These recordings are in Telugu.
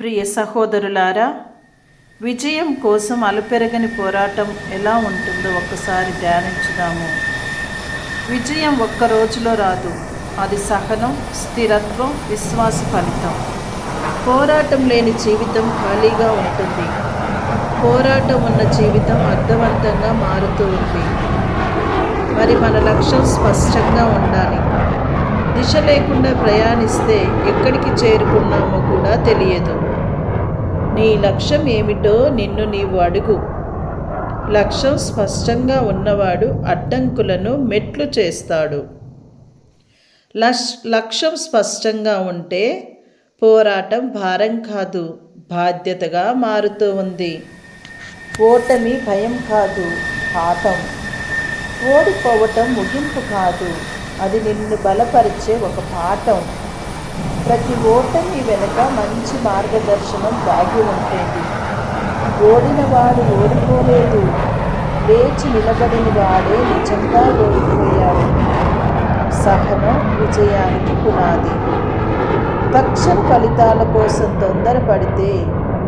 ప్రియ సహోదరులారా, విజయం కోసం అలుపెరగని పోరాటం ఎలా ఉంటుందో ఒక్కసారి ధ్యానించుదాము. విజయం ఒక్క రోజులో రాదు. అది సహనం, స్థిరత్వం, విశ్వాస ఫలితం. పోరాటం లేని జీవితం ఖాళీగా ఉంటుంది. పోరాటం ఉన్న జీవితం అర్థవంతంగా మారుతూ ఉంది. మరి మన లక్ష్యం స్పష్టంగా ఉండాలి. దిశ లేకుండా ప్రయాణిస్తే ఎక్కడికి చేరుకున్నామో కూడా తెలియదు. నీ లక్ష్యం ఏమిటో నిన్ను నీవు అడుగు. లక్ష్యం స్పష్టంగా ఉన్నవాడు అడ్డంకులను మెట్లు చేస్తాడు. లక్ష్యం స్పష్టంగా ఉంటే పోరాటం భారం కాదు, బాధ్యతగా మారుతూ ఉంది. ఓటమి భయం కాదు, పాఠం. ఓడిపోవటం ముగింపు కాదు, అది నిన్ను బలపరిచే ఒక పాఠం. ప్రతి ఓటమి వెనుక మంచి మార్గదర్శనం దాగి ఉంటుంది. ఓడినవాడు ఓడిపోలేదు, లేచి నిలబడిన వాడే నిజంగా ఓడిపోయాడు. సహనం విజయానికి పునాది. తక్షణ ఫలితాల కోసం తొందరపడితే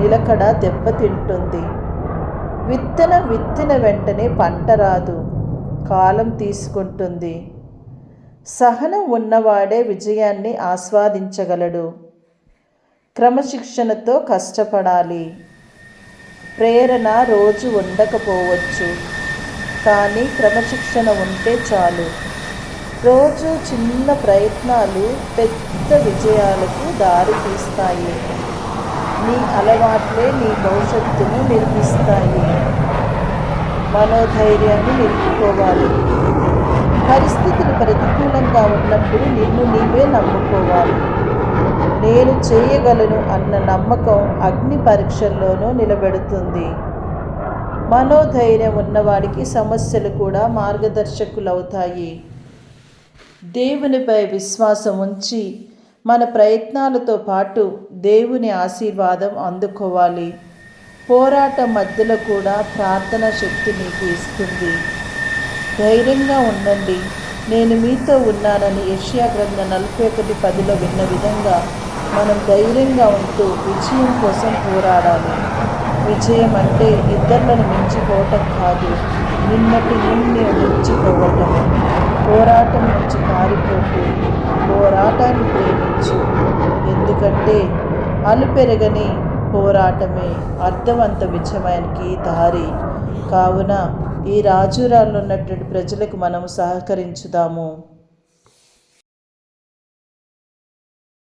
నిలకడ దెబ్బతింటుంది. విత్తిన వెంటనే పంట రాదు, కాలం తీసుకుంటుంది. సహనం ఉన్నవాడే విజయాన్ని ఆస్వాదించగలడు. క్రమశిక్షణతో కష్టపడాలి. ప్రేరణ రోజు ఉండకపోవచ్చు, కానీ క్రమశిక్షణ ఉంటే చాలు. రోజు చిన్న ప్రయత్నాలు పెద్ద విజయాలకు దారి తీస్తాయి. నీ అలవాట్లే నీ భవిష్యత్తును నిర్మిస్తాయి. మనోధైర్యాన్ని నిలుపుకోవాలి. పరిస్థితులు ప్రతికూలంగా ఉన్నప్పుడు నిన్ను నీవే నమ్ముకోవాలి. నేను చేయగలను అన్న నమ్మకం అగ్ని పరీక్షల్లోనూ నిలబెడుతుంది. మనోధైర్యం ఉన్నవాడికి సమస్యలు కూడా మార్గదర్శకులవుతాయి. దేవునిపై విశ్వాసం ఉంచి మన ప్రయత్నాలతో పాటు దేవుని ఆశీర్వాదం అందుకోవాలి. పోరాటం మధ్యలో కూడా ప్రార్థన శక్తి నీకు ఇస్తుంది. ధైర్యంగా ఉండండి, నేను మీతో ఉన్నానని యెషయా గ్రంథం 41:10 విన్న విధంగా మనం ధైర్యంగా ఉంటూ విజయం కోసం పోరాడాలి. విజయం అంటే ఇతరులను మించిపోవటం కాదు, నిన్నటి నిన్ను మించిపోవటం. పోరాటం నుంచి పారిపోతూ పోరాటాన్ని ప్రేమించు. ఎందుకంటే అలుపెరగని పోరాటమే అర్థవంత విజయానికి దారి. కావున ఈ రాజురాల్లో ఉన్నటువంటి ప్రజలకు మనం సహకరించుదాము.